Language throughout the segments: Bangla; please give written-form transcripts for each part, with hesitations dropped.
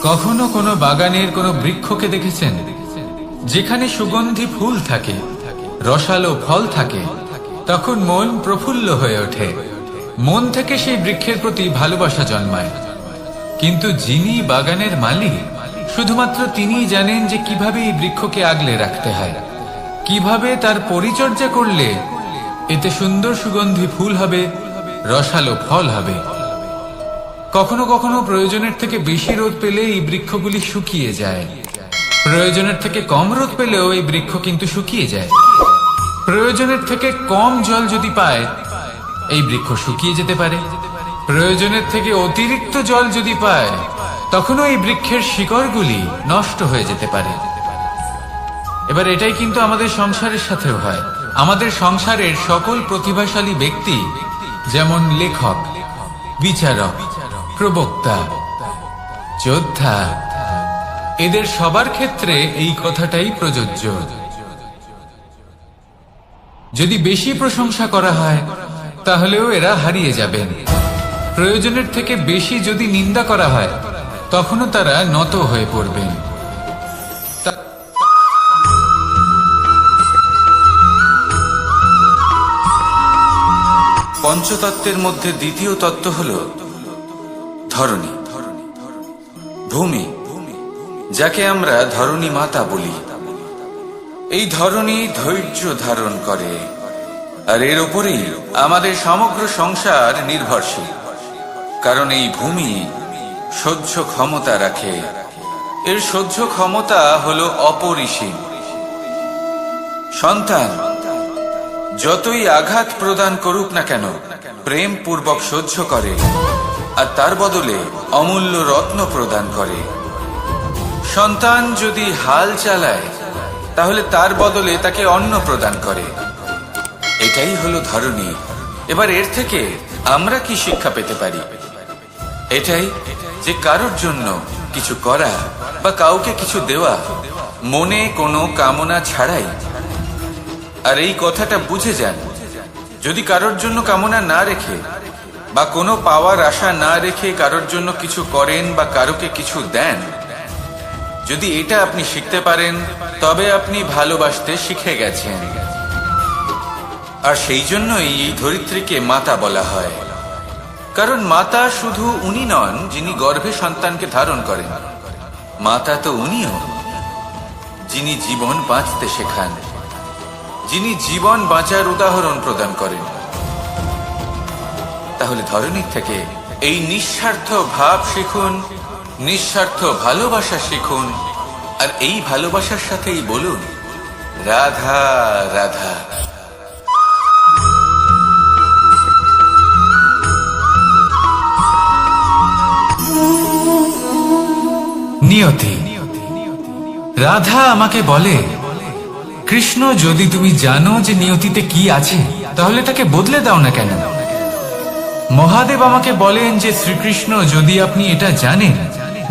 কখনো কোনো বাগানের কোনো বৃক্ষকে দেখেছেন যেখানে সুগন্ধি ফুল থাকে, রসালো ফল থাকে? তখন মন প্রফুল্ল হয়ে ওঠে, মন থেকে সেই বৃক্ষের প্রতি ভালোবাসা জন্মায়। কিন্তু যিনি বাগানের মালিক, শুধুমাত্র তিনিই জানেন যে কিভাবে এই বৃক্ষকে আগলে রাখতে হয়, কিভাবে তার পরিচর্যা করলে এতে সুন্দর সুগন্ধি ফুল হবে, রসালো ফল হবে। কখনো কখনো প্রয়োজনের থেকে বেশি রোদ পেলে এই বৃক্ষগুলি শুকিয়ে যায়, প্রয়োজনের থেকে কম রোদ পেলেও এই বৃক্ষ কিন্তু শুকিয়ে যায়। প্রয়োজনের থেকে কম জল যদি পায়, এই বৃক্ষ শুকিয়ে যেতে পারে। প্রয়োজনের থেকে অতিরিক্ত জল যদি পায়, তখনও এই বৃক্ষের শিকড়গুলি নষ্ট হয়ে যেতে পারে। এবার এটাই কিন্তু আমাদের সংসারের সাথেও হয়। আমাদের সংসারের সকল প্রতিভাশালী ব্যক্তি, যেমন লেখক, বিচারক, প্রবক্তা, যোদ্ধা, এদের সবার ক্ষেত্রে এই কথাটাই প্রযোজ্য। যদি বেশি প্রশংসা করা হয়, তাহলেও এরা হারিয়ে যাবেন। প্রয়োজনের থেকে বেশি যদি নিন্দা করা হয়, তখনও তারা নত হয়ে পড়বেন। পঞ্চতত্ত্বের মধ্যে দ্বিতীয় তত্ত্ব হল ধরণী, ভূমি, যাকে আমরা ধরণী মাতা বলি। এই ধরণী ধৈর্য ধারণ করে, আর এর উপরেই আমাদের সমগ্র সংসার নির্ভরশীল। কারণ এই ভূমি সহ্য ক্ষমতা রাখে, এর সহ্য ক্ষমতা হলো অপরিসীম। সন্তান যতই আঘাত প্রদান করুক না কেন, প্রেম পূর্বক সহ্য করে, আর তার বদলে অমূল্য রত্ন প্রদান করে। সন্তান যদি হাল চালায়, তাহলে তার বদলে তাকে অন্ন প্রদান করে। এটাই হলো ধরণী। এবার এর থেকে আমরা কি শিক্ষা পেতে পারি? এটাই যে কারোর জন্য কিছু করা বা কাউকে কিছু দেওয়া মনে কোনো কামনা ছাড়াই। আর এই কথাটা বুঝে যান, যদি কারোর জন্য কামনা না রেখে বা কোনো পাওয়ার আশা না রেখে কারোর জন্য কিছু করেন বা কারোকে কিছু দেন, যদি এটা আপনি শিখতে পারেন, তবে আপনি ভালোবাসতে শিখে গেছেন। আর সেই জন্যই এই ধরিত্রীকে মাতা বলা হয়। কারণ মাতা শুধু উনি নন যিনি গর্ভে সন্তানকে ধারণ করেন, মাতা তো উনিও যিনি জীবন বাঁচতে শেখান, যিনি জীবন বাঁচার উদাহরণ প্রদান করেন। তাহলে ধরণীর থেকে এই নিঃস্বার্থ ভাব শিখুন, নিঃস্বার্থ ভালোবাসা শিখুন, আর এই ভালোবাসার সাথেই বলুন রাধা রাধা। নিয়তি। রাধা আমাকে বলে, কৃষ্ণ, যদি তুমি জানো যে নিয়তিতে কি আছে, তাহলে তাকে বদলে দাও না কেন? মহাদেব আমাকে বলেন যে শ্রীকৃষ্ণ, যদি আপনি এটা জানেন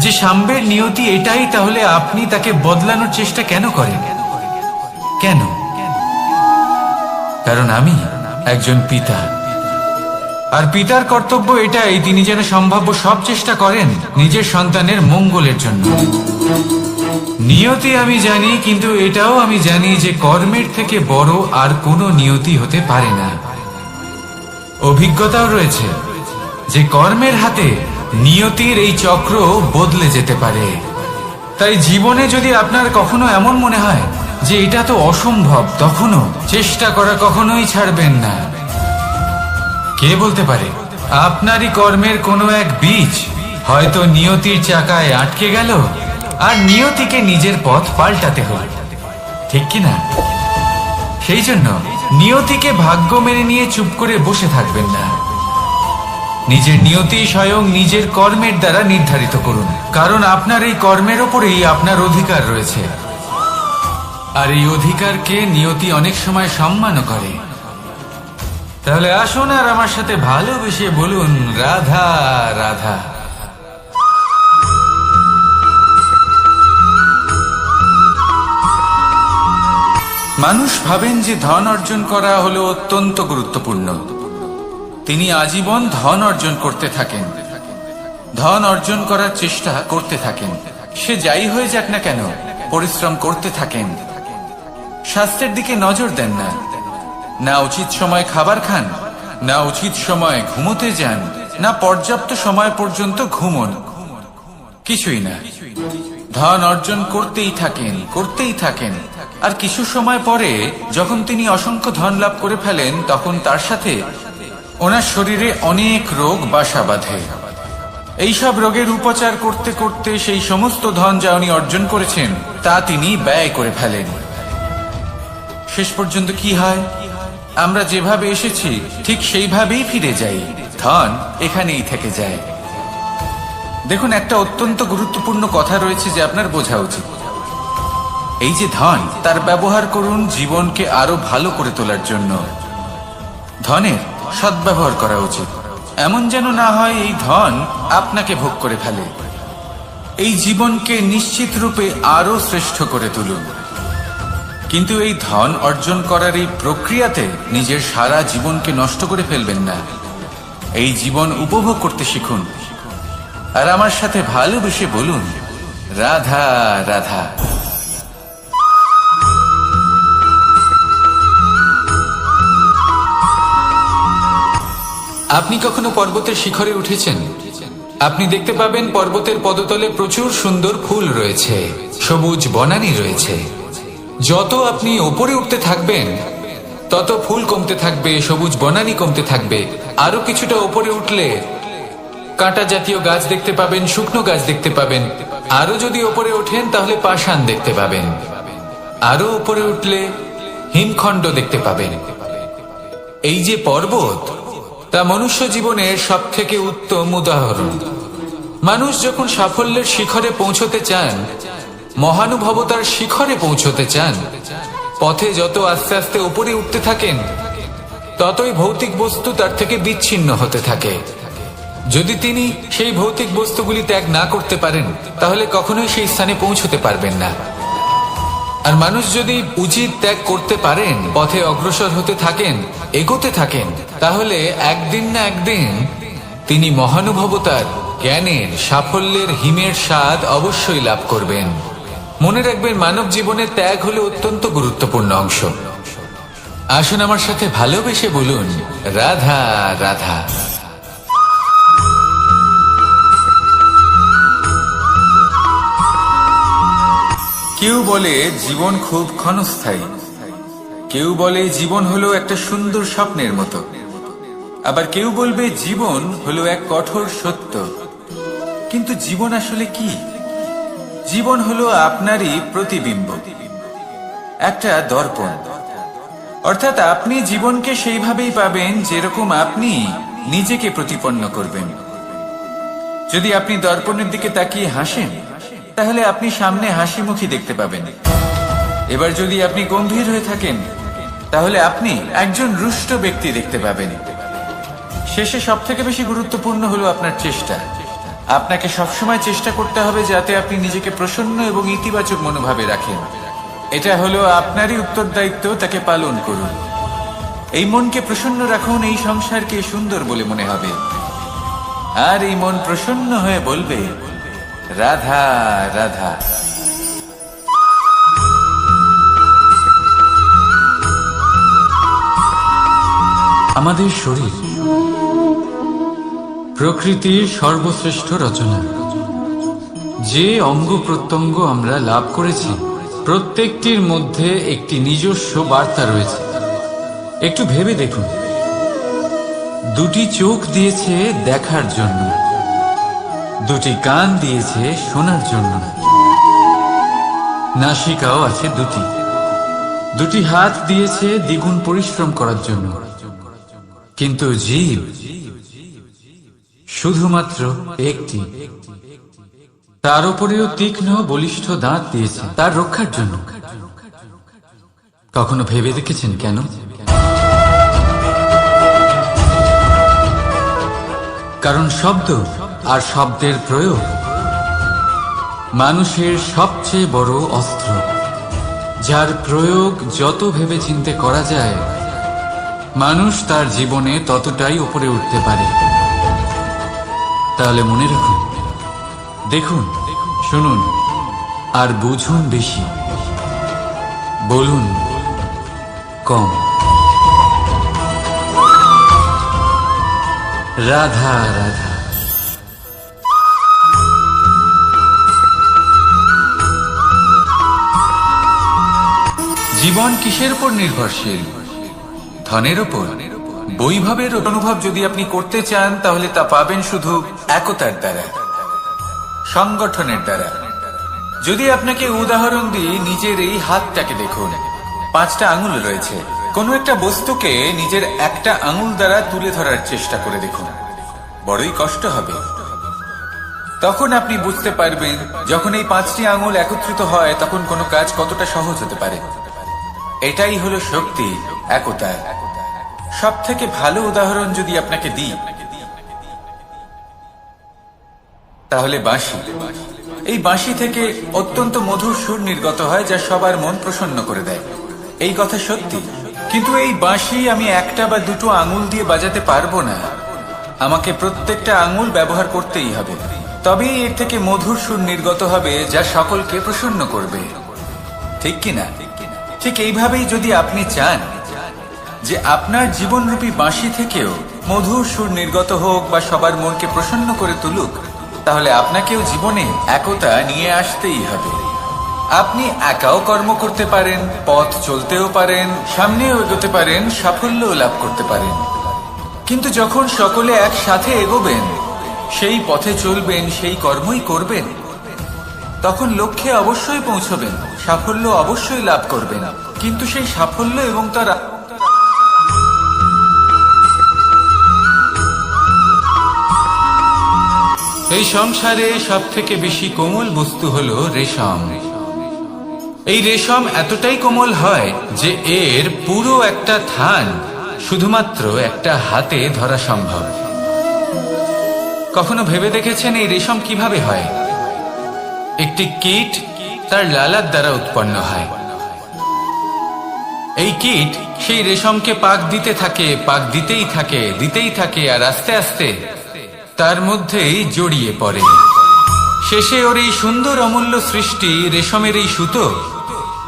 যে সাম্বের নিয়তি এটাই, তাহলে আপনি তাকে বদলানোর চেষ্টা কেন করেন? কেন? কারণ আমি একজন পিতা, আর পিতার কর্তব্য এটাই, তিনি যেন সম্ভাব্য সব চেষ্টা করেন নিজের সন্তানের মঙ্গলের জন্য। নিয়তি আমি জানি, কিন্তু এটাও আমি জানি যে কর্মের থেকে বড় আর কোনো নিয়তি হতে পারে না। অভিজ্ঞতাও রয়েছে যে কর্মের হাতে নিয়তির এই চক্র বদলে যেতে পারে। তাই জীবনে যদি আপনার কখনো এমন মনে হয় যে এটা তো অসম্ভব, তখনও চেষ্টা করা কখনোই ছাড়বেন না। কে বলতে পারে আপনারই কর্মের কোনো এক বীজ হয়তো নিয়তির চাকায় আটকে গেল, আর নিয়তিকে নিজের পথ পাল্টাতে হল, ঠিক কিনা? সেই জন্য নিয়তিকে ভাগ্য মেনে নিয়ে চুপ করে বসে থাকবেন না। নিজের নিয়তি স্বয়ং নিজের কর্মের দ্বারা নির্ধারিত করুন, কারণ আপনার এই কর্মের ওপরেই আপনার অধিকার রয়েছে। আর এই অধিকারকে নিয়তি অনেক সময় সম্মানও করে। তাহলে আসুন আর আমার সাথে ভালোবেসে বলুন রাধা রাধা। মানুষ ভাবেন যে ধন অর্জন করা হলো অত্যন্ত গুরুত্বপূর্ণ। তিনি আজীবন ধন অর্জন করতে থাকেন, ধন অর্জন করার চেষ্টা করতে থাকেন, সে যাই হয়ে যাক না কেন পরিশ্রম করতে থাকেন। স্বাস্থ্যের দিকে নজর দেন না, না উচিত সময় খাবার খান, না উচিত সময় ঘুমোতে যান, না পর্যাপ্ত সময় পর্যন্ত ঘুমন, কিছুই না। ধন অর্জন করতেই থাকেন, আর কিছু সময় পরে যখন তিনি অসংখ্য ধন লাভ করে ফেলেন, তখন তার সাথে ওনার শরীরে অনেক রোগ বাসা বাঁধে। এইসব রোগের উপচার করতে করতে সেই সমস্ত ধন যা উনি অর্জন করেছেন তা তিনি ব্যয় করে ফেলেন। শেষ পর্যন্ত কি হয়? আমরা যেভাবে এসেছি ঠিক সেইভাবেই ফিরে যাই, ধন এখানেই থেকে যায়। দেখুন, একটা অত্যন্ত গুরুত্বপূর্ণ কথা রয়েছে যে আপনার বোঝা উচিত। এই যে ধন, তার ব্যবহার করুন জীবনকে আরো ভালো করে তোলার জন্য। ধনের সদ্ব্যবহার করা উচিত, এমন যেন না হয় এই ধন আপনাকে ভোগ করে ফেলে। এই জীবনকে নিশ্চিত রূপে আরো শ্রেষ্ঠ করে তুলুন, কিন্তু এই ধন অর্জন করার এই প্রক্রিয়াতে নিজের সারা জীবনকে নষ্ট করে ফেলবেন না। এই জীবন উপভোগ করতে শিখুন, আর আমার সাথে ভালোবেসে বলুন, রাধা রাধা। আপনি কখনো পর্বতের শিখরে উঠেছেন? আপনি দেখতে পাবেন পর্বতের পদতলে প্রচুর সুন্দর ফুল রয়েছে, সবুজ বনানী রয়েছে। যত আপনি উপরে উঠতে থাকবেন তত ফুল কমতে থাকবে, সবুজ বনানী কমতে থাকবে। আরো কিছুটা উপরে উঠলে কাঁটা জাতীয় গাছ দেখতে পাবেন, শুকনো গাছ দেখতে পাবেন। আরো যদি উপরে ওঠেন তাহলে পাষাণ দেখতে পাবেন। আরো উপরে উঠলে হিমখণ্ড দেখতে পাবেন। এই যে পর্বত, তা মনুষ্য জীবনের সব থেকে উত্তম উদাহরণ। মানুষ যখন সাফল্যের শিখরে পৌঁছতে চান, মহানুভবতার শিখরে পৌঁছতে চান, পথে যত আস্তে আস্তে উপরে উঠতে থাকেন ততই ভৌতিক বস্তু তার থেকে বিচ্ছিন্ন হতে থাকে। যদি তিনি সেই ভৌতিক বস্তুগুলি ত্যাগ না করতে পারেন তাহলে কখনোই সেই স্থানে পৌঁছতে পারবেন না। আর মানুষ যদি উচিত ত্যাগ করতে পারেন, পথে অগ্রসর হতে থাকেন, এগোতে থাকেন, তাহলে একদিন না একদিন তিনি মহানুভবতার, জ্ঞানের, সাফল্যের হিমের স্বাদ অবশ্যই লাভ করবেন। মনে রাখবেন, মানব জীবনে ত্যাগ হলো অত্যন্ত গুরুত্বপূর্ণ অংশ। আসুন আমার সাথে ভালোবেসে বলুন, রাধা রাধা। কেউ বলে জীবন খুব ক্ষণস্থায়ী, কেউ বলে জীবন হলো একটা সুন্দর স্বপ্নের মতো, আবার কেউ বলবে জীবন হলো এক কঠোর সত্য। কিন্তু জীবন আসলে কি? জীবন হলো আপনারই প্রতিবিম্ব, একটা দর্পণ। অর্থাৎ আপনি জীবনকে সেইভাবেই পাবেন যেরকম আপনি নিজেকে প্রতিপন্ন করবেন। যদি আপনি দর্পণের দিকে তাকিয়ে হাসেন তাহলে আপনি সামনে হাসি মুখী দেখতে পাবেন। এবার যদি আপনি গম্ভীর হয়ে থাকেন তাহলে আপনি একজন রুষ্ট ব্যক্তি দেখতে পাবেন। শেষে সব থেকে বেশি গুরুত্বপূর্ণ হলো আপনার চেষ্টা। আপনাকে সবসময় চেষ্টা করতে হবে যাতে আপনি নিজেকে প্রসন্ন এবং ইতিবাচক মনোভাবে রাখেন। এটা হলো আপনারই উত্তরদায়িত্ব, তাকে পালন করুন। এই মনকে প্রসন্ন রাখুন, এই সংসারকে সুন্দর বলে মনে হবে। আর এই মন প্রসন্ন হয়ে বলবে, রাধা রাধা। আমাদের শরীর প্রকৃতির সর্বশ্রেষ্ঠ রচনা। যে অঙ্গ প্রত্যঙ্গ আমরা লাভ করেছি প্রত্যেকটির মধ্যে একটি নিজস্ব বার্তা রয়েছে। একটু ভেবে দেখুন, দুটি চোখ দিয়েছে দেখার জন্য, দুটি কান দিয়েছে শোনার জন্য, নাসিকাও আছে দুটি, দুটি হাত দিয়েছে দ্বিগুণ পরিশ্রম করার জন্য। কিন্তু জীব শুধুমাত্র একটি। তার উপরেও তীক্ষ্ণ বলিষ্ঠ দাঁত দিয়েছে তার রক্ষার জন্য। কখনো ভেবে দেখেছেন কেন? কারণ শব্দ আর শব্দের প্রয়োগ মানুষের সবচেয়ে বড় অস্ত্র, যার প্রয়োগ যত ভেবে চিন্তে করা যায় মানুষ তার জীবনে ততটাই উপরে উঠতে পারে। তাহলে মনে রাখুন, দেখুন, শুনুন আর বুঝুন বেশি, বলুন কম। রাধা রাধা। জীবন কিসের উপর নির্ভরশীল? ধনের উপর? বৈভবের অনুভব যদি আপনি করতে চান তাহলে তা পাবেন শুধু একতার দ্বারা, সংগঠনের দ্বারা। যদি আপনাকে উদাহরণ দিই, নিজের এই হাতটাকে দেখুন, 5টা আঙুল রয়েছে। কোনো একটা বস্তুকে নিজের একটা আঙুল দ্বারা তুলে ধরার চেষ্টা করে দেখুন, বড়ই কষ্ট হবে। তখন আপনি বুঝতে পারবেন যখন এই 5টি আঙুল একত্রিত হয় তখন কোনো কাজ কতটা সহজ হতে পারে। এটাই হলো শক্তি, একতা। সব থেকে ভালো উদাহরণ যদি আপনাকে দিই তাহলে বাঁশি। এই বাঁশি থেকে অত্যন্ত মধুর সুর নির্গত হয় যা সবার মন প্রসন্ন করে দেয়। এই কথা সত্যি, কিন্তু এই বাঁশি আমি একটা বা দুটো আঙুল দিয়ে বাজাতে পারবো না। আমাকে প্রত্যেকটা আঙুল ব্যবহার করতেই হবে, তবেই এর থেকে মধুর সুর নির্গত হবে যা সকলকে প্রসন্ন করবে, ঠিক কিনা? ঠিক এইভাবেই যদি আপনি চান যে আপনার জীবনরূপী বাঁশি থেকেও মধুর সুর নির্গত হোক বা সবার মনকে প্রসন্ন করে তুলুক, তাহলে আপনাকেও জীবনে একতা নিয়ে আসতেই হবে। আপনি একাও কর্ম করতে পারেন, পথ চলতেও পারেন, সামনেও এগোতে পারেন, সাফল্যও লাভ করতে পারেন। কিন্তু যখন সকলে একসাথে এগোবেন, সেই পথে চলবেন, সেই কর্মই করবেন, তখন লক্ষ্যে অবশ্যই পৌঁছবেন, সাফল্য অবশ্যই লাভ করবেন। কিন্তু সেই সাফল্য এবং তার এই সংসারে সব থেকে বেশি কোমল বস্তু হলো রেশম। এই রেশম এতটাই কোমল হয় যে এর পুরো একটা থান শুধুমাত্র একটা হাতে ধরা সম্ভব। কখনো ভেবে দেখেছেন এই রেশম কিভাবে হয়? একটি কীট তার লালার দ্বারা উৎপন্ন হয়। এই কীট সেই রেশমকে পাক দিতে থাকে, পাক দিতেই থাকে, আর আস্তে আস্তে তার মধ্যেই জড়িয়ে পড়ে। শেষে ওর এই সুন্দর অমূল্য সৃষ্টি রেশমের এই সুতো,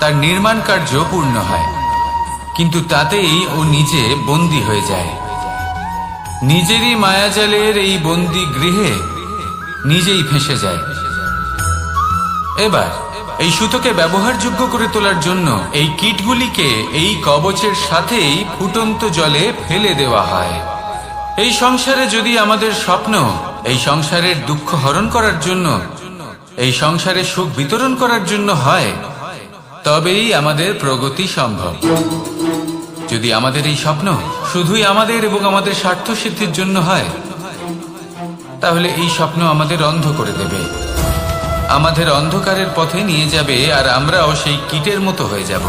তার নির্মাণ কার্য পূর্ণ হয়, কিন্তু তাতেই ও নিজে বন্দী হয়ে যায়। নিজেরই মায়াজালের এই বন্দী গৃহে নিজেই ফেঁসে যায়। এবার এই সুতোকে ব্যবহারযোগ্য করে তোলার জন্য এই কীটগুলিকে এই কবচের সাথেই ফুটন্ত জলে ফেলে দেওয়া হয়। এই সংসারে যদি আমাদের স্বপ্ন এই সংসারের দুঃখ হরণ করার জন্য, এই সংসারে সুখ বিতরণ করার জন্য হয়, তবেই আমাদের প্রগতি সম্ভব। যদি আমাদের এই স্বপ্ন শুধুই আমাদের এবং আমাদের স্বার্থ সিদ্ধির জন্য হয়, তাহলে এই স্বপ্ন আমাদের অন্ধ করে দেবে, আমাদের অন্ধকারের পথে নিয়ে যাবে, আর আমরাও সেই কীটের মতো হয়ে যাব।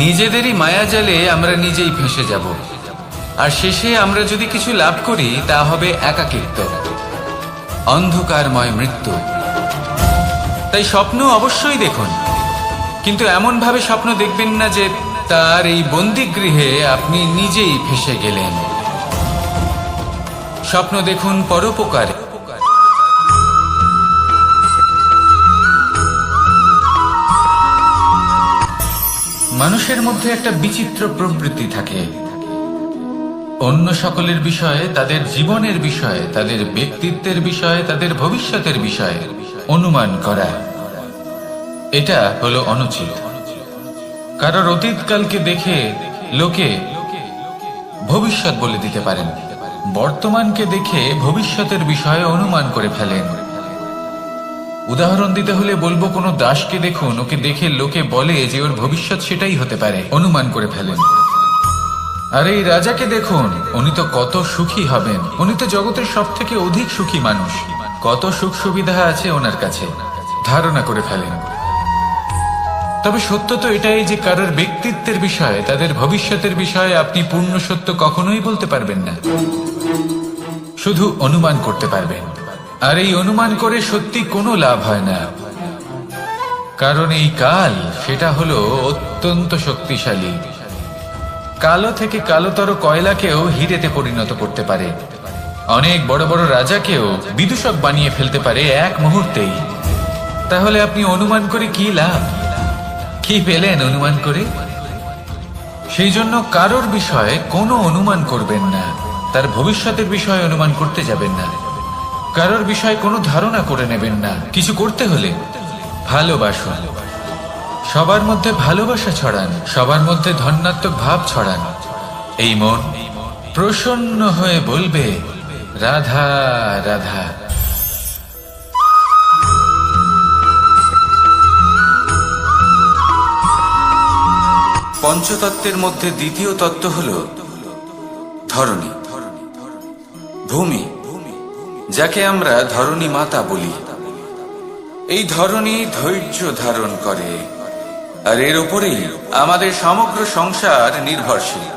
নিজেদেরই মায়াজালে আমরা নিজেই ফেঁসে যাব, আর শেষে আমরা যদি কিছু লাভ করি তা হবে একাকিত্ব, অন্ধকারময় মৃত্যু। তাই স্বপ্ন অবশ্যই দেখুন, কিন্তু এমন ভাবে স্বপ্ন দেখবেন না যে তার এই বন্দিগৃহে আপনি নিজেই ফেঁসে গেলেন। স্বপ্ন দেখুন পরোপকারে। মানুষের মধ্যে একটা বিচিত্র প্রবৃত্তি থাকে, অন্য সকলের বিষয়ে, তাদের জীবনের বিষয়ে, তাদের ব্যক্তিত্বের বিষয়ে, তাদের ভবিষ্যতের বিষয়ে অনুমান করা। এটা হলো অনুচিত। কারোর অতীতকালকে দেখে লোকে ভবিষ্যৎ বলে দিতে পারেন, বর্তমানকে দেখে ভবিষ্যতের বিষয়ে অনুমান করে ফেলেন। উদাহরণ দিতে হলে বলবো, কোনো দাসকে দেখুন, ওকে দেখে লোকে বলে যে ওর ভবিষ্যৎ সেটাই হতে পারে, অনুমান করে ফেলেন। আর এই রাজাকে দেখুন, উনি তো কত সুখী হবেন, উনি তো জগতের সব থেকে অধিক সুখী মানুষ, কত সুখ সুবিধা আছে ওনার কাছে, ধারণা করে ফেলেন। তবে সত্য তো এটাই যে কারোর ব্যক্তিত্বের বিষয়ে, তাদের ভবিষ্যতের বিষয়ে আপনি পূর্ণ সত্য কখনোই বলতে পারবেন না, শুধু অনুমান করতে পারবেন। আর এই অনুমান করে সত্যি কোনো লাভ হয় না, কারণ এই কাল সেটা হলো অত্যন্ত শক্তিশালী। কালো থেকে কালোতর কয়লাকেও হিরেতে পরিণত করতে পারে, অনেক বড় বড় রাজাকেও বিদূষক বানিয়ে ফেলতে পারে এক মুহূর্তেই। তাহলে আপনি অনুমান করে কি লাভ? কি পেলেন অনুমান করে? সেই জন্য কারোর বিষয়ে কোনো অনুমান করবেন না, তার ভবিষ্যতের বিষয়ে অনুমান করতে যাবেন না, কারোর বিষয়ে কোনো ধারণা করে নেবেন না। কিছু করতে হলে ভালোবাসুন, সবার মধ্যে ভালোবাসা ছড়ান, সবার মধ্যে ধন্যাত্মক ভাব ছড়ান। এই মন প্রসন্ন হয়ে বলবে রাধা রাধা। পঞ্চতত্ত্বের মধ্যে দ্বিতীয় তত্ত্ব হল ধরণী, ভূমি, যাকে আমরা ধরণী মাতা বলি। এই ধরণী ধৈর্য ধারণ করে, আর এর উপরেই আমাদের সমগ্র সংসার নির্ভরশীল।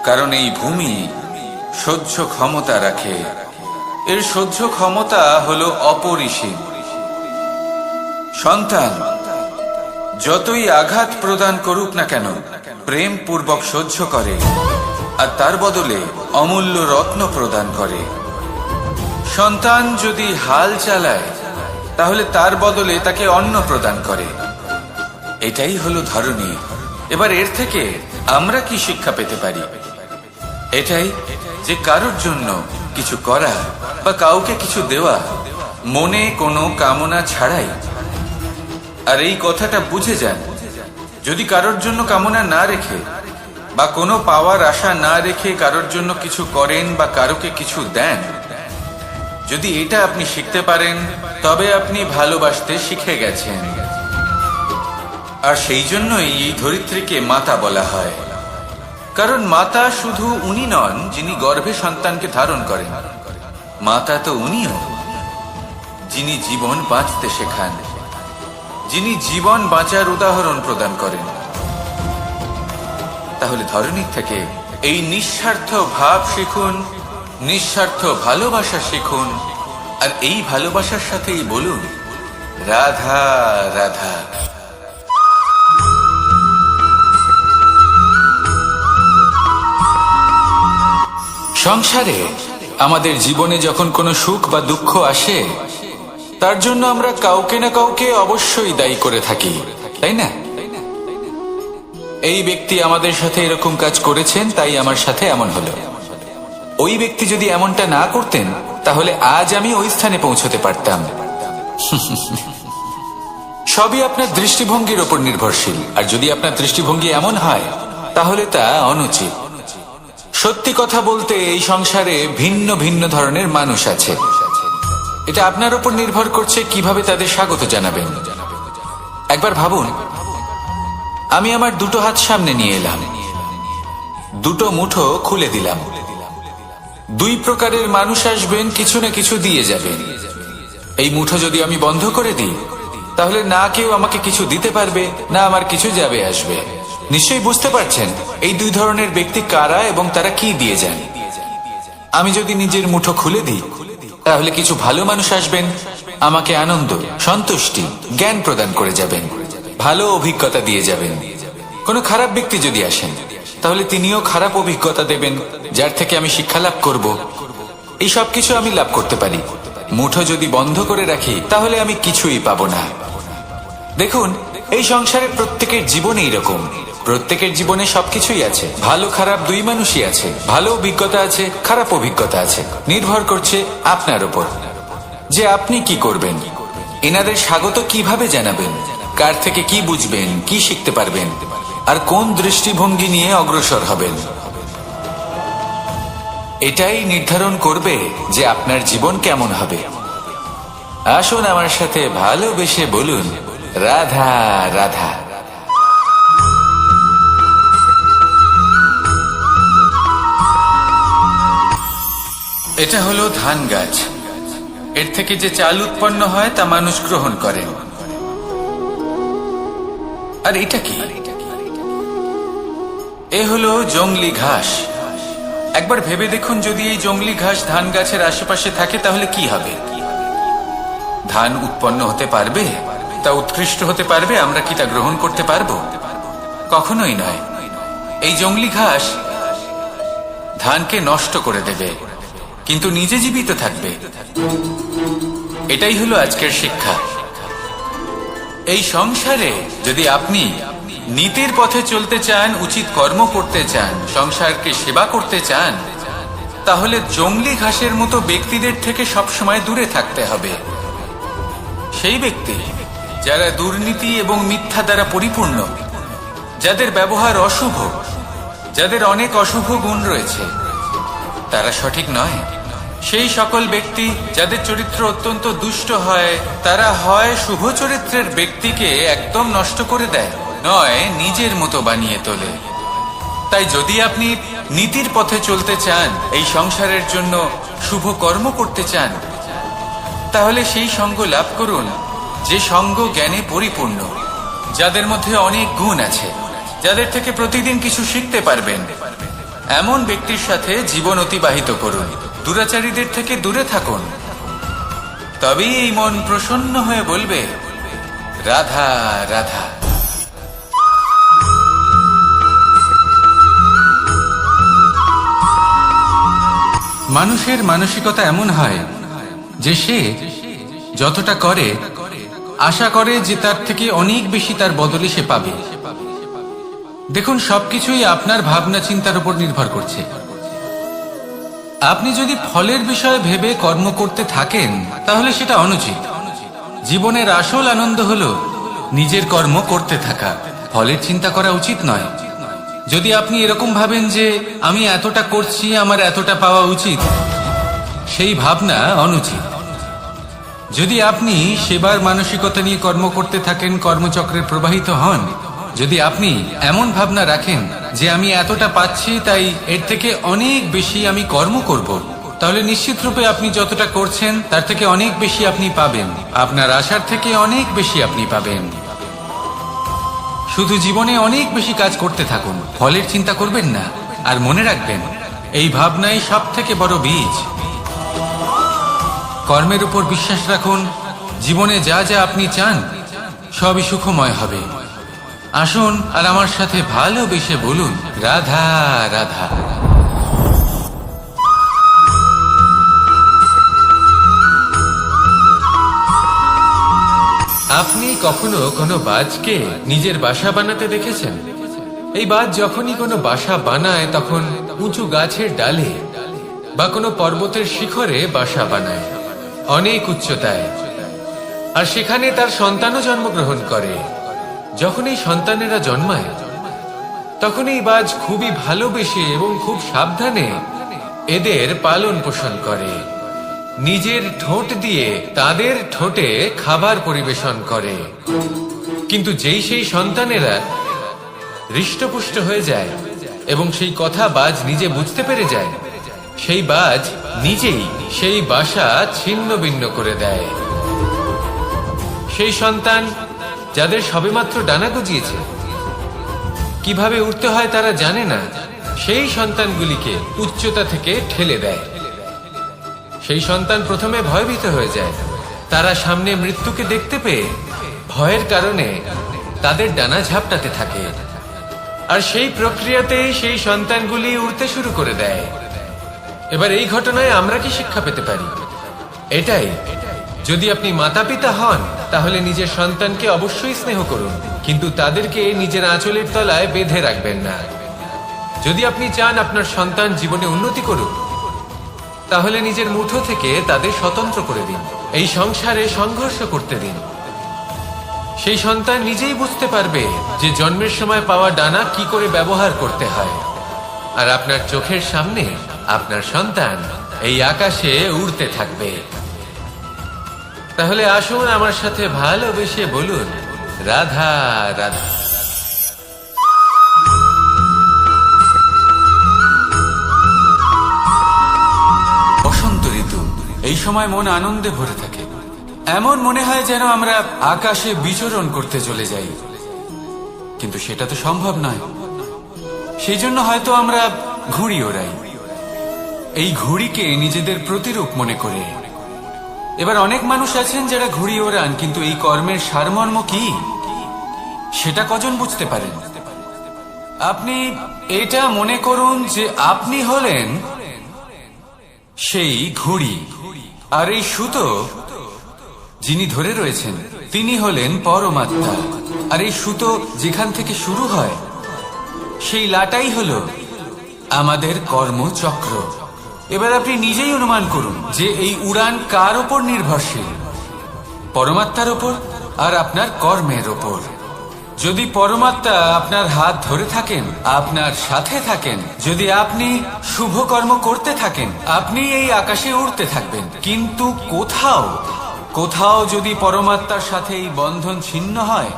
কারণ এই ভূমি সহ্য ক্ষমতা রাখে, এর সহ্য ক্ষমতা হলো অপরিসীম। সন্তান যতই আঘাত প্রদান করুক না কেন, প্রেম পূর্বক সহ্য করে, আর তার বদলে অমূল্য রত্ন প্রদান করে। সন্তান যদি হাল চালায়, তাহলে তার বদলে তাকে অন্ন প্রদান করে। এটাই হলো ধরণী। এবার এর থেকে আমরা কি শিক্ষা পেতে পারি? এটাই যে কারোর জন্য কিছু করা বা কাউকে কিছু দেওয়া মনে কোনো কামনা ছাড়াই। আর এই কথাটা বুঝে যান, যদি কারোর জন্য কামনা না রেখে বা কোনো পাওয়ার আশা না রেখে কারোর জন্য কিছু করেন বা কারোকে কিছু দেন, যদি এটা আপনি শিখতে পারেন, তবে আপনি ভালোবাসতে শিখে গেছেন। আর সেই জন্যই এই ধরিত্রীকে মাতা বলা হয়। কারণ মাতা শুধু উনি নন যিনি গর্ভে সন্তানকে ধারণ করেন, মাতা তো উনিও যিনি জীবন বাঁচতে শেখান, যিনি জীবন বাঁচার উদাহরণ প্রদান করেন। তাহলে ধরণীর থেকে এই নিঃস্বার্থ ভাব শিখুন, নিঃস্বার্থ ভালোবাসা শিখুন, আর এই ভালোবাসার সাথেই বলুন রাধা রাধা। সংসারে আমাদের জীবনে যখন কোনো সুখ বা দুঃখ আসে, তার জন্য আমরা কাউকে না কাউকে অবশ্যই দায়ী করে থাকি, তাই না? এই ব্যক্তি আমাদের সাথে এরকম কাজ করেছেন, তাই আমার সাথে এমন হলো। ওই ব্যক্তি যদি এমনটা না করতেন, তাহলে আজ আমি ওই স্থানে পৌঁছতে পারতাম। সবই আপনার দৃষ্টিভঙ্গির ওপর নির্ভরশীল। আর যদি আপনার দৃষ্টিভঙ্গি এমন হয়, তাহলে তা অনুচিত। সত্যি কথা বলতে এই সংসারে ভিন্ন ভিন্ন ধরনের মানুষ আছে। এটা আপনার উপর নির্ভর করছে কিভাবে তাদের স্বাগত জানাবেন। একবার ভাবুন, আমি আমার দুটো হাত সামনে নিয়ে এলাম, দুটো মুঠো খুলে দিলাম। দুই প্রকারের মানুষ আসবেন, কিছু না কিছু দিয়ে যাবেন। এই মুঠো যদি আমি বন্ধ করে দিই, তাহলে না কেউ আমাকে কিছু দিতে পারবে, না আমার কিছু যাবে আসবে। নিশ্চয়ই বুঝতে পারছেন এই দুই ধরনের ব্যক্তি কারা এবং তারা কি দিয়ে যান। আমি যদি নিজের মুঠো খুলে দিই, তাহলে কিছু ভালো মানুষ আসবেন, আমাকে আনন্দ, সন্তুষ্টি, জ্ঞান প্রদান করে যাবেন, ভালো অভিজ্ঞতা দিয়ে যাবেন। কোনো খারাপ ব্যক্তি যদি আসেন, তাহলে তিনিও খারাপ অভিজ্ঞতা দেবেন, যার থেকে আমি শিক্ষা লাভ করব। এই সব কিছু আমি লাভ করতে পারি। মুঠো যদি বন্ধ করে রাখি, তাহলে আমি কিছুই পাবো না। দেখুন, এই সংসারে প্রত্যেকের জীবনে এইরকম। প্রত্যেকের জীবনে সবকিছুই আছে, ভালো খারাপ দুই মানুষই আছে, ভালো অভিজ্ঞতা আছে, খারাপ অভিজ্ঞতা আছে। নির্ভর করছে আপনার উপর যে আপনি কি করবেন, এনাদের স্বাগত কিভাবে জানাবেন, কার থেকে কি বুঝবেন, কি শিখতে পারবেন, আর কোন দৃষ্টিভঙ্গি নিয়ে অগ্রসর হবেন। এটাই নির্ধারণ করবে যে আপনার জীবন কেমন হবে। আসুন আমার সাথে ভালোবেসে বলুন রাধা রাধা। এটা হলো ধান গাছ। এর থেকে যে চাল উৎপন্ন হয় তা মানুষ গ্রহণ করেন। আর এটা কি? এ হলো জংলি ঘাস। একবার ভেবে দেখুন, যদি এই জংলি ঘাস ধান গাছের আশেপাশে থাকে, তাহলে কি হবে? ধান উৎপন্ন হতে পারবে? তা উৎকৃষ্ট হতে পারবে? আমরা কি তা গ্রহণ করতে পারবো? কখনোই নয়। এই জংলি ঘাস ধানকে নষ্ট করে দেবে। কিন্তু নিজে জীবিত থাকবে। এটাই হলো আজকের শিক্ষা। এই সংসারে যদি আপনি নীতির পথে চলতে চান, উচিত কর্ম করতে চান, সংসারকে সেবা করতে চান, তাহলে জংলি ঘাসের মতো ব্যক্তিদের থেকে সবসময় দূরে থাকতে হবে। সেই ব্যক্তি যারা দুর্নীতি এবং মিথ্যা দ্বারা পরিপূর্ণ, যাদের ব্যবহার অশুভ, যাদের অনেক অশুভ গুণ রয়েছে, তারা সঠিক নয়। সেই সকল ব্যক্তি যাদের চরিত্র অত্যন্ত দুষ্ট হয়, তারা হয় শুভ চরিত্রের ব্যক্তিকে একদম নষ্ট করে দেয়, নয় নিজের মতো বানিয়ে তোলে। তাই যদি আপনি নীতির পথে চলতে চান, এই সংসারের জন্য শুভ কর্ম করতে চান, তাহলে সেই সঙ্গ লাভ করুন যে সঙ্গ জ্ঞানে পরিপূর্ণ, যাদের মধ্যে অনেক গুণ আছে, যাদের থেকে প্রতিদিন কিছু শিখতে পারবেন। এমন ব্যক্তির সাথে জীবন অতিবাহিত করুন, দুরাচারীদের থেকে দূরে থাকুন। তবেই এই মন প্রসন্ন হয়ে বলবে, রাধা রাধা। মানুষের মানসিকতা এমন হয় যে সে যতটা করে আশা করে যে তার থেকে অনেক বেশি তার বদলে সে পাবে। দেখুন, সবকিছুই আপনার ভাবনা চিন্তার উপর নির্ভর করছে। আপনি যদি ফলের বিষয়ে ভেবে কর্ম করতে থাকেন, তাহলে সেটা অনুচিত। জীবনের আসল আনন্দ হলো নিজের কর্ম করতে থাকা, ফলের চিন্তা করা উচিত নয়। যদি আপনি এরকম ভাবেন যে আমি এতটা করছি, আমার এতটা পাওয়া উচিত, সেই ভাবনা অনুচিত। যদি আপনি সেবার মানসিকতা নিয়ে কর্ম করতে থাকেন, কর্মচক্রে প্রবাহিত হন, যদি আপনি এমন ভাবনা রাখেন যে আমি এতটা পাচ্ছি, তাই এর থেকে অনেক বেশি আমি কর্ম করব, তাহলে নিশ্চিত রূপে আপনি যতটা করছেন তার থেকে অনেক বেশি আপনি পাবেন। আপনার আশার থেকে অনেক বেশি আপনি পাবেন। শুধু জীবনে অনেক বেশি কাজ করতে থাকুন, ফলের চিন্তা করবেন না। আর মনে রাখবেন, এই ভাবনাই সব থেকে বড় বীজ। কর্মের উপর বিশ্বাস রাখুন। জীবনে যা যা আপনি চান সবই সুখময় হবে। আসুন আর আমার সাথে ভালোবেসে বলুন, রাধা রাধা। আপনি কখনো কোনো বাজকে নিজের বাসা বানাতে দেখেছেন? এই বাজ যখনই কোনো বাসা বানায়, তখন উঁচু গাছের ডালে বা কোনো পর্বতের শিখরে বাসা বানায়, অনেক উচ্চতায়। আর সেখানে তার সন্তানও জন্মগ্রহণ করে। যখন এই সন্তানেরা জন্মায়, তখন এই বাজ খুবই ভালোবেসে এবং খুব সাবধানে এদের পালন পোষণ করে। নিজের ঠোঁট দিয়ে তাদের ঠোঁটে খাবার পরিবেশন করে। কিন্তু যেই সেই সন্তানেরা হৃষ্টপুষ্ট হয়ে যায় এবং সেই কথা বাজ নিজে বুঝতে পেরে যায়, সেই বাজ নিজেই সেই বাসা ছিন্ন ভিন্ন করে দেয়। সেই সন্তান যাদের সবেমাত্র ডানা গজিয়েছে, কিভাবে উঠতে হয় তারা জানে না, সেই সন্তানগুলিকে উচ্চতা থেকে ঠেলে দেয়। সেই সন্তান প্রথমে ভয়ভীত হয়ে যায়। তারা সামনে মৃত্যুকে দেখতে পেয়ে ভয়ের কারণে তাদের ডানা ঝাপটাতে থাকে। আর সেই প্রক্রিয়াতেই সেই সন্তানগুলি উড়তে শুরু করে দেয়। এবার এই ঘটনায় আমরা কি শিক্ষা পেতে পারি? এটাই, যদি আপনি মাতা পিতা হন, তাহলে নিজের সন্তানকে অবশ্যই স্নেহ করুন, কিন্তু তাদেরকে নিজের আঁচলের তলায় বেঁধে রাখবেন না। যদি আপনি চান আপনার সন্তান জীবনে উন্নতি করুক, তাহলে নিজের মুঠো থেকে তাদের স্বতন্ত্র করে দিন। এই সংসারে সংঘর্ষ করতে দিন। সেই সন্তান নিজেই বুঝতে পারবে যে জন্মের সময় পাওয়া ডানা কি করে ব্যবহার করতে হয়। আর আপনার চোখের সামনে আপনার সন্তান এই আকাশে উড়তে থাকবে। তাহলে আসুন আমার সাথে ভালোবেসে বলুন, রাধা রাধা। বসন্ত ঋতু, এই সময় মন আনন্দে ভরে থাকে। এমন মনে হয় যেন আমরা আকাশে বিচরণ করতে চলে যাই, কিন্তু সেটা তো সম্ভব নয়। সেই জন্য হয়তো আমরা ঘুড়ি ওড়াই, এই ঘুড়িকে নিজেদের প্রতিরূপ মনে করে। এবার অনেক মানুষ আছেন যারা ঘুড়ি ওড়ান, কিন্তু এই কর্মের সারমর্ম কি সেটা কজন বুঝতে পারেন? আপনি এটা মনে করুন যে আপনি হলেন সেই ঘুড়ি। আর এই সুতো যিনি ধরে রয়েছেন তিনি হলেন পরমাত্মা। আর এই সুতো যেখান থেকে শুরু হয় সেই লাটাই হলো আমাদের কর্মচক্র। এবার আপনি নিজেই অনুমান করুন যে এই উড়ান কার ওপর নির্ভরশীল, পরমাত্মার ওপর আর আপনার কর্মের ওপর। যদি পরমাত্মা আপনার হাত ধরে থাকেন, আপনার সাথে থাকেন, যদি আপনি শুভ কর্ম করতে থাকেন, আপনি এই আকাশে উড়তে থাকবেন। কিন্তু কোথাও কোথাও যদি পরমাত্মার সাথে এই বন্ধন ছিন্ন হয়,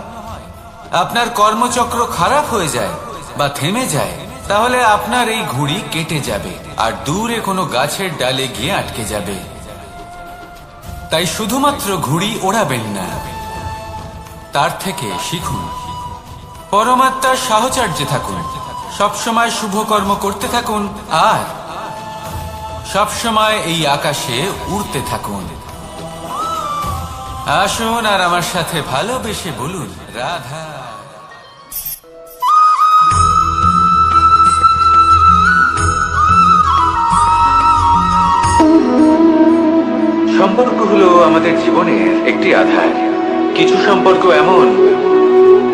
আপনার কর্মচক্র খারাপ হয়ে যায় বা থেমে যায়, তাহলে আপনার এই ঘুড়ি কেটে যাবে আর দূরে কোনো গাছের ডালে গিয়ে আটকে যাবে। তাই শুধুমাত্র ঘুড়ি ওড়াবেন না, তার থেকে শিখুন, পরমাত্মার সাহচর্যে থাকুন, সবসময় শুভ কর্ম করতে থাকুন আর সবসময় এই আকাশে উড়তে থাকুন। আসুন আর আমার সাথে ভালোবেসে বলুন, রাধা। সম্পর্ক হলো আমাদের জীবনের একটি আধার। কিছু সম্পর্ক এমন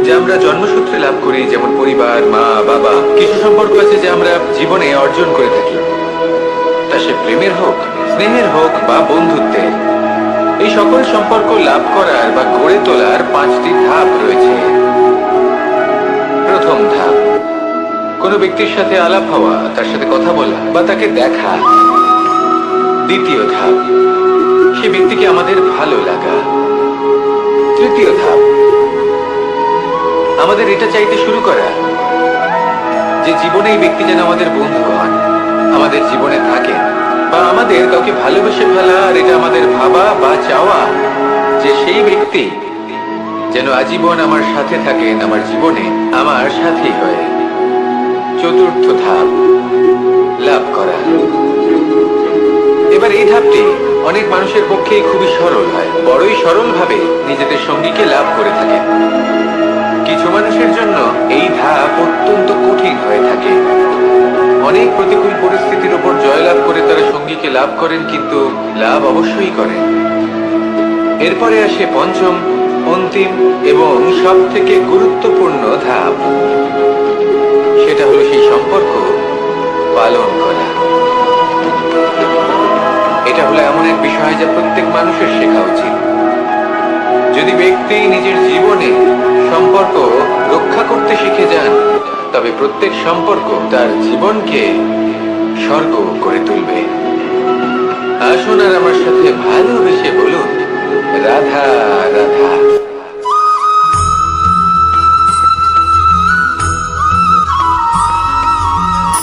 যা আমরা জন্মসূত্রে লাভ করি, যেমন পরিবার, মা, বাবা। কিছু সম্পর্ক আছে যা আমরা জীবনে অর্জন করে থাকি, তা সে প্রেমের হোক, স্নেহের হোক বা বন্ধুত্বের। এই সকল সম্পর্ক লাভ করার বা গড়ে তোলার 5টি ধাপ রয়েছে। প্রথম ধাপ, কোনো ব্যক্তির সাথে আলাপ হওয়া, তার সাথে কথা বলা বা তাকে দেখা। দ্বিতীয় ধাপ, সে ব্যক্তিকে আমাদের ভালো লাগা। তৃতীয় ধাপ, আমাদের এটা চাইতে শুরু করা যে জীবনে এই ব্যক্তি যেন আমাদের বন্ধু হন, আমাদের জীবনে থাকেন, বা আমাদের কাউকে ভালোবেসে ফেলা। আর এটা আমাদের ভাবা বা চাওয়া যে সেই ব্যক্তি যেন আজীবন আমার সাথে থাকেন, আমার জীবনে আমার সাথী হয়ে। চতুর্থ ধাপ, লাভ করা। এবার এই ধাপটি অনেক মানুষের পক্ষেই খুবই সরল হয়, বড়ই সরল ভাবে নিজেদের সঙ্গীকে লাভ করে থাকে। কিছু মানুষের জন্য এই ধাপ অত্যন্ত কঠিন হয়ে থাকে। অনেক প্রতিকূল পরিস্থিতির উপর জয়লাভ করে তারা সঙ্গীকে লাভ করেন, কিন্তু লাভ অবশ্যই করেন। এরপরে আসে পঞ্চম, অন্তিম এবং সব থেকে গুরুত্বপূর্ণ ধাপ। সেটা হলো সেই সম্পর্ক পালন করা। এটা হলো এমন এক বিষয় যা প্রত্যেক মানুষের শেখা উচিত। যদি ব্যক্তি নিজের জীবনে সম্পর্ক রক্ষা করতে শিখে যান, তবে প্রত্যেক সম্পর্ক তার জীবনকে স্বর্গ করে তুলবে। আসুন আর আমার সাথে ভালোবেসে বলুন, রাধা রাধা।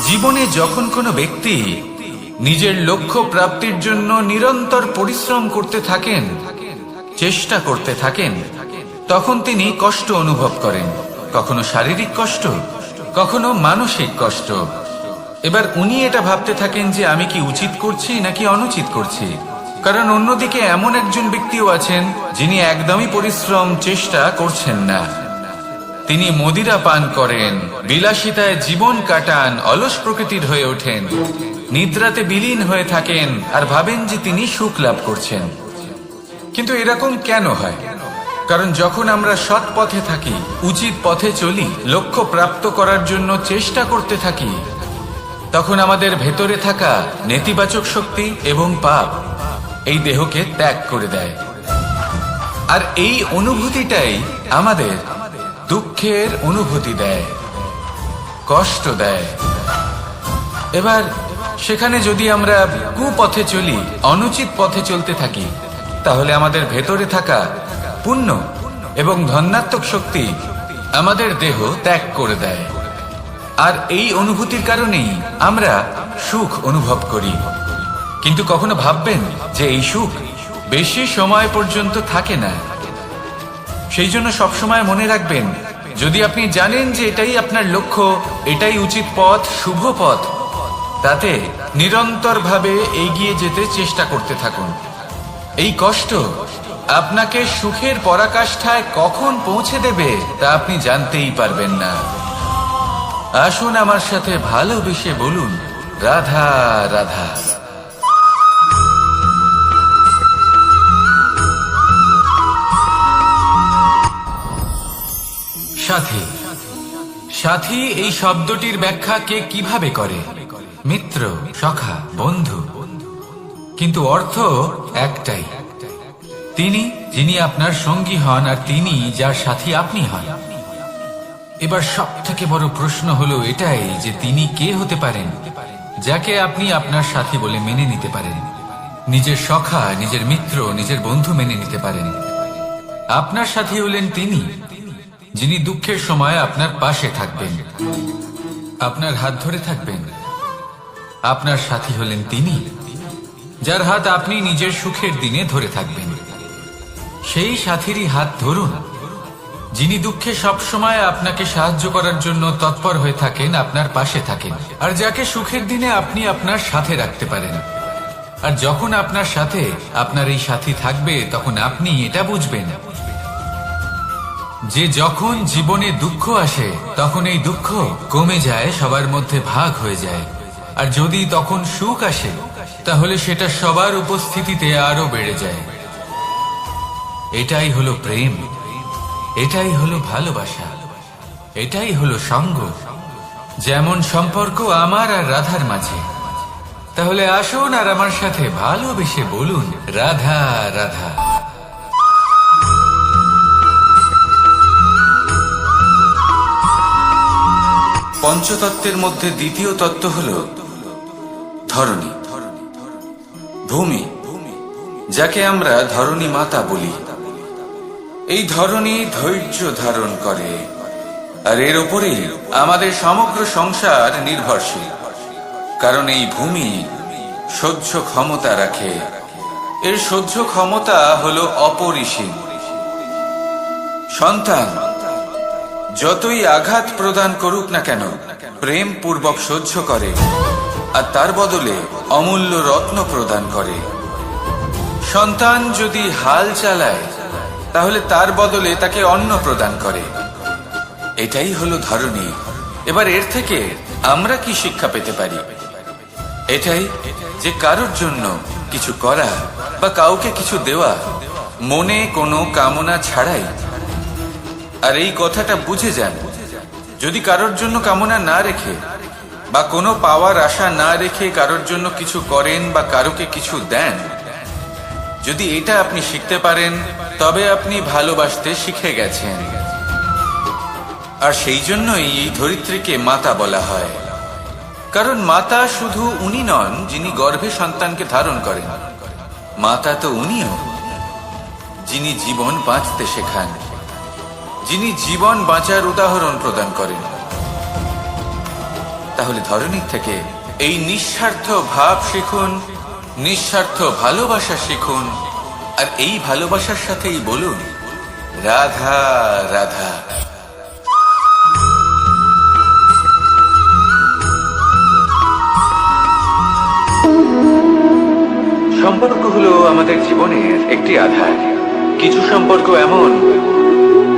জীবনে যখন কোনো ব্যক্তি নিজের লক্ষ্য প্রাপ্তির জন্য নিরন্তর পরিশ্রম করতে থাকেন, চেষ্টা করতে থাকেন, তখন তিনি কষ্ট অনুভব করেন। কখনো শারীরিক কষ্ট, কখনো মানসিক কষ্ট। এবার উনি এটা ভাবতে থাকেন যে আমি কি উচিত করছি নাকি অনুচিত করছি। কারণ অন্যদিকে এমন একজন ব্যক্তিও আছেন যিনি একদমই পরিশ্রম, চেষ্টা করছেন না। তিনি মদিরা পান করেন, বিলাসিতায় জীবন কাটান, অলস প্রকৃতির হয়ে ওঠেন, নিদ্রাতে বিলীন হয়ে থাকেন আর ভাবেন যে তিনি সুখ লাভ করছেন। কিন্তু এরকম কেন হয়? কারণ যখন আমরা সৎ পথে থাকি, উচিত পথে চলি, লক্ষ্য প্রাপ্ত করার জন্য চেষ্টা করতে থাকি, তখন আমাদের ভেতরে থাকা নেতিবাচক শক্তি এবং পাপ এই দেহকে ত্যাগ করে দেয়। আর এই অনুভূতিটাই আমাদের দুঃখের অনুভূতি দেয়, কষ্ট দেয়। এবার সেখানে যদি আমরা কুপথে চলি, অনুচিত পথে চলতে থাকি, তাহলে আমাদের ভেতরে থাকা পুণ্য এবং ধনাত্মক শক্তি আমাদের দেহ ত্যাগ করে দেয়। আর এই অনুভূতির কারণেই আমরা সুখ অনুভব করি। কিন্তু কখনো ভাববেন যে এই সুখ বেশি সময় পর্যন্ত থাকে না। সেই জন্য সবসময় মনে রাখবেন, যদি আপনি জানেন যে এটাই আপনার লক্ষ্য, এটাই উচিত পথ, শুভ পথ, তাতে নিরন্তরভাবে এগিয়ে যেতে চেষ্টা করতে থাকুন। এই কষ্ট আপনাকে সুখের পরাকাষ্ঠায় কখন পৌঁছে দেবে তা আপনি জানতেই পারবেন না। আসুন আমার সাথে ভালোবেসে বলুন, রাধা রাধা। সাথী। সাথী এই শব্দটির ব্যাখ্যা কে কিভাবে করে? মিত্র, সখা, বন্ধু। কিন্তু অর্থ একটাই, তিনি যিনি আপনার সঙ্গী হন আর তিনি যার সাথী আপনি হন। এবার সব থেকে বড় প্রশ্ন হলো এটাই যে তিনি কে হতে পারেন যাকে আপনি আপনার সাথী বলে মেনে নিতে পারেন, নিজের সখা, নিজের মিত্র, নিজের বন্ধু মেনে নিতে পারেন। আপনার সাথী হলেন তিনি যিনি দুঃখের সময় আপনার পাশে থাকবেন, আপনার হাত ধরে থাকবেন। আপনার সাথী হলেন তিনি যার হাত আপনি নিজের সুখের দিনে ধরে থাকবেন। সেই সাথীরই হাত ধরুন যিনি দুঃখে সবসময় আপনাকে সাহায্য করার জন্য তৎপর হয়ে থাকেন, আপনার পাশে থাকেন, আর যাকে সুখের দিনে আপনি আপনার সাথে রাখতে পারেন। আর যখন আপনার সাথে আপনার এই সাথী থাকবে তখন আপনি এটা বুঝবেন যে যখন জীবনে দুঃখ আসে তখন এই দুঃখ কমে যায়, সবার মধ্যে ভাগ হয়ে যায়। আর যদি তখন সুখ আসে তাহলে সেটা সবার উপস্থিতিতে আরো বেড়ে যায়। এটাই হলো প্রেম, এটাই হলো ভালোবাসা, এটাই হলো সঙ্গ। যেমন সম্পর্ক আমার আর রাধার মাঝে। তাহলে আসুন আর আমার সাথে ভালোবেসে বলুন, রাধা রাধা। পঞ্চতত্ত্বের মধ্যে দ্বিতীয় তত্ত্ব হল ধরণী, ভূমি, যাকে আমরা ধরণী মাতা বলি। এই ধরণী ধৈর্য ধারণ করে, আর এর উপরেই আমাদের সমগ্র সংসার নির্ভরশীল। কারণ এই ভূমি সহ্য ক্ষমতা রাখে, এর সহ্য ক্ষমতা হলো অপরিসীম। সন্তান যতই আঘাত প্রদান করুক না কেন প্রেম পূর্বক সহ্য করে, আর তার বদলে অমূল্য রত্ন প্রদান করে। সন্তান যদি হাল চালায় তাহলে তার বদলে তাকে অন্ন প্রদান করে। এটাই হলো ধরণী। এবার এর থেকে আমরা কি শিক্ষা পেতে পারি? এটাই যে কারোর জন্য কিছু করা বা কাউকে কিছু দেওয়া মনে কোনো কামনা ছাড়াই। আর এই কথাটা বুঝে যান, যদি কারোর জন্য কামনা না রেখে বা কোনো পাওয়ার আশা না রেখে কারোর জন্য কিছু করেন বা কারোকে কিছু দেন, যদি এটা আপনি শিখতে পারেন তবে আপনি ভালোবাসতে শিখে গেছেন। আর সেই জন্যই এই ধরিত্রীকে মাতা বলা হয়। কারণ মাতা শুধু উনি নন যিনি গর্ভে সন্তানকে ধারণ করেন, মাতা তো উনিও যিনি জীবন বাঁচতে শেখান, যিনি জীবন বাঁচার উদাহরণ প্রদান করেন। তাহলে ধরণীর থেকে এই নিঃস্বার্থ ভাব শিখুন, নিঃস্বার্থ ভালোবাসা শিখুন, আর এই ভালোবাসার সাথেই বলুন, রাধা রাধা। সম্পর্ক হলো আমাদের জীবনের একটি আধার। কিছু সম্পর্ক এমন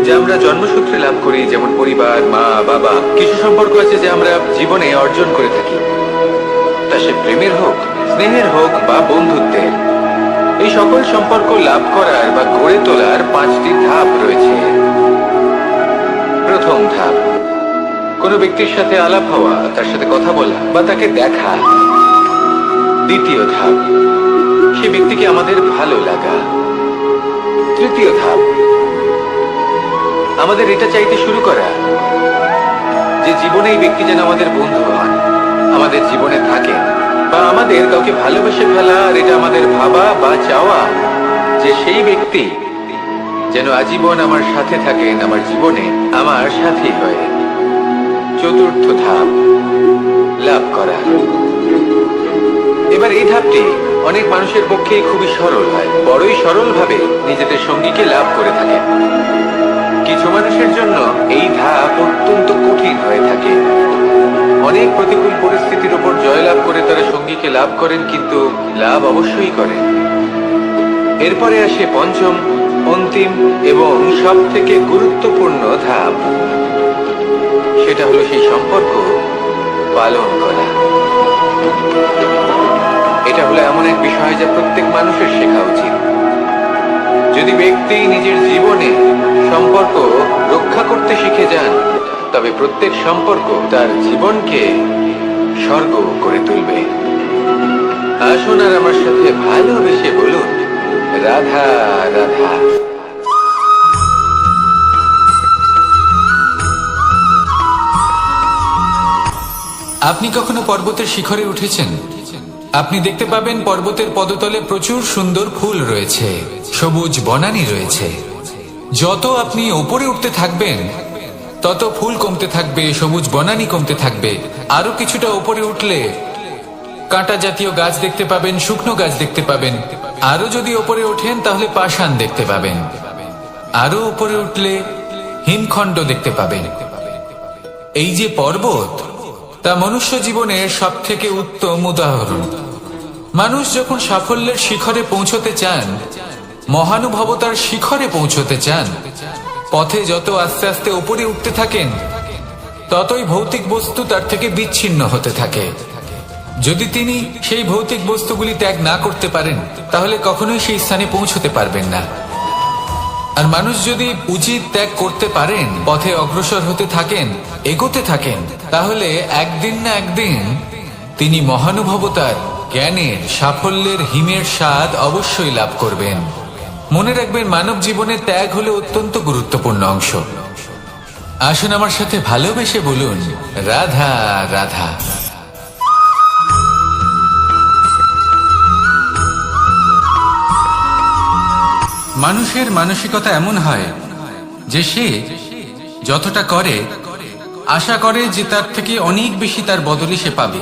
যা আমরা জন্মসূত্রে লাভ করি, যেমন পরিবার, মা, বাবা। কিছু সম্পর্ক আছে যে আমরা জীবনে অর্জন করে থাকি, তা সে প্রেমের হোক, স্নেহের হোক বা বন্ধুত্বের। এই সকল সম্পর্ক লাভ করার বা গড়ে তোলার 5টি ধাপ রয়েছে। প্রথম ধাপ, কোনো ব্যক্তির সাথে আলাপ হওয়া, তার সাথে কথা বলা বা তাকে দেখা। দ্বিতীয় ধাপ, সে ব্যক্তিকে আমাদের ভালো লাগা। তৃতীয় ধাপ, আমাদের এটা চাইতে শুরু করা যে জীবনে এই ব্যক্তি যেন আমাদের বন্ধু হন, আমাদের জীবনে থাকেন, বা আমাদের কাউকে ভালোবেসে ফেলা। আর এটা আমাদের ভাবা বা চাওয়া যে সেই ব্যক্তি যেন আজীবন আমার সাথে থাকেন, আমার জীবনে আমার সাথী হয়ে। চতুর্থ ধাপ, লাভ করা। এবার এই ধাপটি অনেক মানুষের পক্ষে খুবই সরল হয়, বড়ই সরলভাবে নিজেদের সঙ্গীকে লাভ করে থাকে। কিছু মানুষের জন্য এই ধাপ অত্যন্ত কঠিন হয়ে থাকে। অনেক প্রতিকূল পরিস্থিতির উপর জয়লাভ করে তারা সঙ্গীকে লাভ করেন, কিন্তু লাভ অবশ্যই করেন। এরপরে আসে পঞ্চম, অন্তিম এবং সব থেকে গুরুত্বপূর্ণ ধাপ। সেটা হলো সেই সম্পর্ক পালন করা। এটা হলো এমন এক বিষয় যা প্রত্যেক মানুষের শেখা উচিত। যদি ব্যক্তি নিজের জীবনে সম্পর্ক রক্ষা করতে শিখে যান, তবে প্রত্যেক সম্পর্ক তার জীবনকে স্বর্গ করে তুলবে। আসুন আর আমার সাথে ভালোবেসে বলুন, রাধা রাধা। আপনি কখনো পর্বতের শিখরে উঠেছেন? আপনি দেখতে পাবেন পর্বতের পদতলে প্রচুর সুন্দর ফুল রয়েছে, সবুজ বনানী রয়েছে। যত আপনি উপরে উঠতে থাকবেন তত ফুল কমতে থাকবে, সবুজ বনানী কমতে থাকবে। আরো কিছুটা উপরে উঠলে কাঁটা জাতীয় গাছ দেখতে পাবেন, শুকনো গাছ দেখতে পাবেন। আরো যদি উপরে ওঠেন তাহলে পাষাণ দেখতে পাবেন। আরো উপরে উঠলে হিমখণ্ড দেখতে পাবেন। এই যে পর্বত, তা মনুষ্য জীবনের সব থেকে উত্তম উদাহরণ। মানুষ যখন সাফল্যের শিখরে পৌঁছতে চান, মহানুভবতার শিখরে পৌঁছতে চান, পথে যত আস্তে আস্তে উপরে উঠতে থাকেন, ততই ভৌতিক বস্তু তার থেকে বিচ্ছিন্ন হতে থাকে। যদি তিনি সেই ভৌতিক বস্তুগুলি ত্যাগ না করতে পারেন, তাহলে কখনোই সেই স্থানে পৌঁছতে পারবেন না। আর মানুষ যদি উচিত ত্যাগ করতে পারেন, পথে অগ্রসর হতে থাকেন, এগোতে থাকেন, তাহলে একদিন না একদিন তিনি মহানুভবতার, জ্ঞানের, সাফল্যের হিমের স্বাদ অবশ্যই লাভ করবেন। মনে রাখবেন, মানব জীবনে ত্যাগ হলো অত্যন্ত গুরুত্বপূর্ণ অংশ। আসুন আমার সাথে ভালোবেসে বলুন, রাধা রাধা। মানুষের মানসিকতা এমন হয় যে সে যতটা করে আশা করে যে তার থেকে অনেক বেশি তার বদলে সে পাবে।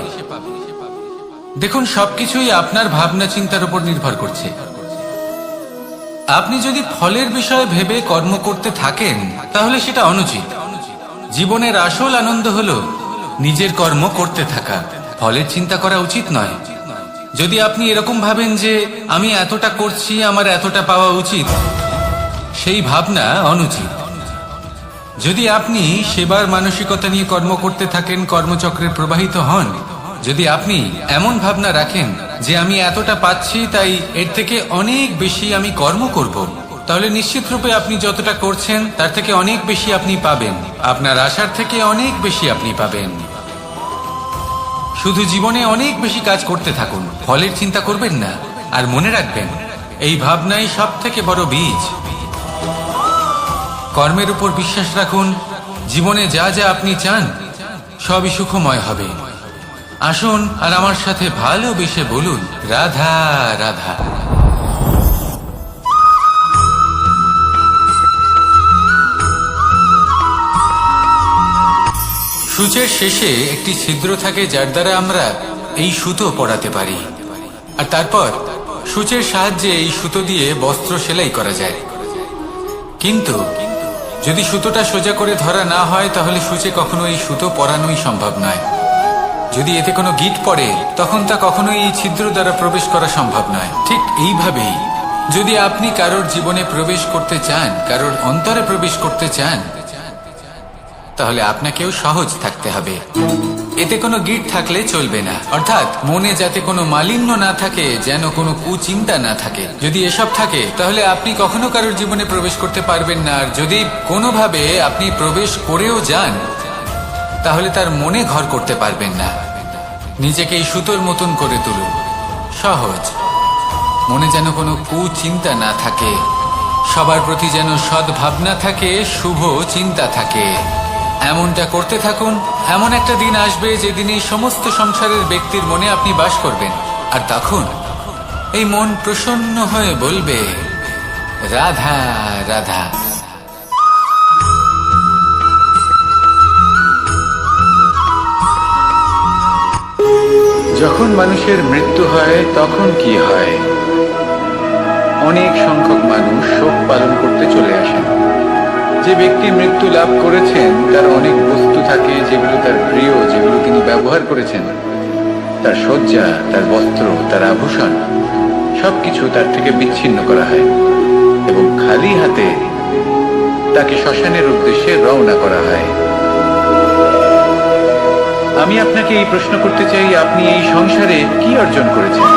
দেখুন, সবকিছুই আপনার ভাবনা চিন্তার উপর নির্ভর করছে। আপনি যদি ফলের বিষয়ে ভেবে কর্ম করতে থাকেন, তাহলে সেটা অনুচিত। জীবনের আসল আনন্দ হলো নিজের কর্ম করতে থাকা, ফলের চিন্তা করা উচিত নয়। যদি আপনি এরকম ভাবেন যে আমি এতটা করছি, আমার এতটা পাওয়া উচিত, সেই ভাবনা অনুচিত। যদি আপনি সেবার মানসিকতা নিয়ে কর্ম করতে থাকেন, কর্মচক্রে প্রবাহিত হন, যদি আপনি এমন ভাবনা রাখেন যে আমি এতটা পাচ্ছি, তাই এর থেকে অনেক বেশি আমি কর্ম করব, তাহলে নিশ্চিত রূপে আপনি যতটা করছেন তার থেকে অনেক বেশি আপনি পাবেন। আপনার আশার থেকে অনেক বেশি আপনি পাবেন। শুধু জীবনে অনেক বেশি কাজ করতে থাকুন, ফলের চিন্তা করবেন না। আর মনে রাখবেন, এই ভাবনাই সব থেকে বড় বীজ। কর্মের উপর বিশ্বাস রাখুন। জীবনে যা যা আপনি চান সবই সুখময় হবে। আসুন আর আমার সাথে ভালোবেসে বলুন, রাধা রাধা। সূচের শেষে একটি ছিদ্র থাকে, যার দ্বারা আমরা এই সুতো পরাতে পারি। আর তারপর সূচের সাহায্যে এই সুতো দিয়ে বস্ত্র সেলাই করা যায়। কিন্তু যদি সুতোটা সোজা করে ধরা না হয়, তাহলে সূচে কখনো এই সুতো পরানোই সম্ভব নয়। যদি এতে কোনো গিঁট পড়ে, তখন তা কখনোই এই ছিদ্র দ্বারা প্রবেশ করা সম্ভব নয়। ঠিক এইভাবেই যদি আপনি কারোর জীবনে প্রবেশ করতে চান, কারোর অন্তরে প্রবেশ করতে চান, তাহলে আপনাকেও সহজ থাকতে হবে। এতে কোনো গিঁট থাকলে চলবে না, অর্থাৎ মনে যাতে কোনো মালিন্য না থাকে, যেন কোনো কুচিন্তা না থাকে। যদি এসব থাকে, তাহলে আপনি কখনো কারোর জীবনে প্রবেশ করতে পারবেন না। আর যদি কোনোভাবে আপনি প্রবেশ করেও যান, তাহলে তার মনে ঘর করতে পারবেন না। নিজেকে এই সুতোর মতন করে তুলুন, সহজ। মনে যেন কোনো কুচিন্তা না থাকে, সবার প্রতি যেন সদ্ভাবনা থাকে, শুভ চিন্তা থাকে। এমনটা করতে থাকুন। এমন একটা দিন আসবে যেদিন এই সমস্ত সংসারের ব্যক্তির মনে আপনি বাস করবেন। আর তখন এই মন প্রসন্ন হয়ে বলবে, রাধা রাধা। যখন মানুষের মৃত্যু হয়, তখন কি হয়? অনেক সংখ্যক মানুষ শোক পালন করতে চলে আসেন। যে ব্যক্তি মৃত্যু লাভ করেছেন, তার অনেক বস্তু থাকে যেগুলো তার প্রিয়, যেগুলো তিনি ব্যবহার করেছেন। তার শয্যা, তার বস্ত্র, তার আভূষণ, সবকিছু তার থেকে বিচ্ছিন্ন করা হয় এবং খালি হাতে তাকে শ্মশানের উদ্দেশ্যে রওনা করা হয়। আমি আপনাকে এই প্রশ্ন করতে চাই, আপনি এই সংসারে কি অর্জন করেছেন?